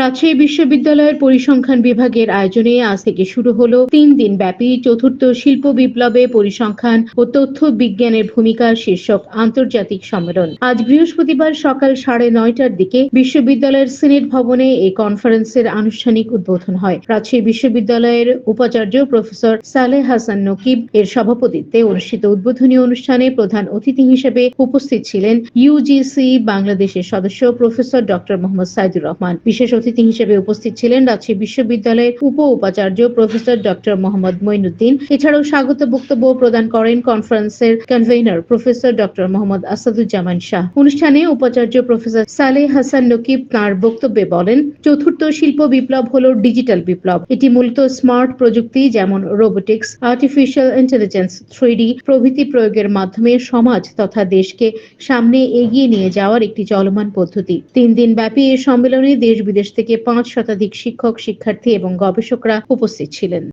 রাজশাহী বিশ্ববিদ্যালয়ের পরিসংখ্যান বিভাগের আয়োজনে আজ থেকে শুরু হলো 3 দিন ব্যাপী চতুর্থ শিল্প বিপ্লবে পরিসংখ্যান ও তথ্য বিজ্ঞানের ভূমিকা শীর্ষক আন্তর্জাতিক সম্মেলন। আজ বৃহস্পতিবার সকাল 9:30টার দিকে বিশ্ববিদ্যালয়ের সিনেট ভবনে এই কনফারেন্সের আনুষ্ঠানিক উদ্বোধন হয়। রাজশাহী বিশ্ববিদ্যালয়ের উপাচার্য প্রফেসর সালেহ হাসান নকিব এর সভাপতিত্বে অনুষ্ঠিত উদ্বোধনী অনুষ্ঠানে প্রধান অতিথি হিসেবে উপস্থিত ছিলেন ইউজিসি বাংলাদেশের সদস্য প্রফেসর ডক্টর মোহাম্মদ সাইদুর রহমান। বিশেষ অতিথি হিসেবে উপস্থিত ছিলেন রাজশাহী বিশ্ববিদ্যালয়ের উপাচার্য প্রফেসর ডক্টর মোহাম্মদ মঈনুদ্দিন। এছাড়াও স্বাগত বক্তব্য প্রদান করেন কনফারেন্সের convenor professor doctor Mohammad Asaduzzaman Shah. অনুষ্ঠানে উপাচার্য প্রফেসর সালেহ হাসান নকিব তাঁর বক্তব্যে বলেন, চতুর্থ শিল্প বিপ্লব হলো ডিজিটাল বিপ্লব। এটি মূলত স্মার্ট প্রযুক্তি যেমন রোবোটিক্স, আর্টিফিশিয়াল ইন্টেলিজেন্স, 3D প্রভৃতি প্রয়োগের মাধ্যমে সমাজ তথা দেশকে সামনে এগিয়ে নিয়ে যাওয়ার একটি চলমান পদ্ধতি। 3 দিন ব্যাপী এই সম্মেলনে দেশ বিদেশ থেকে 5 শতাধিক শিক্ষক, শিক্ষার্থী এবং গবেষকরা উপস্থিত ছিলেন।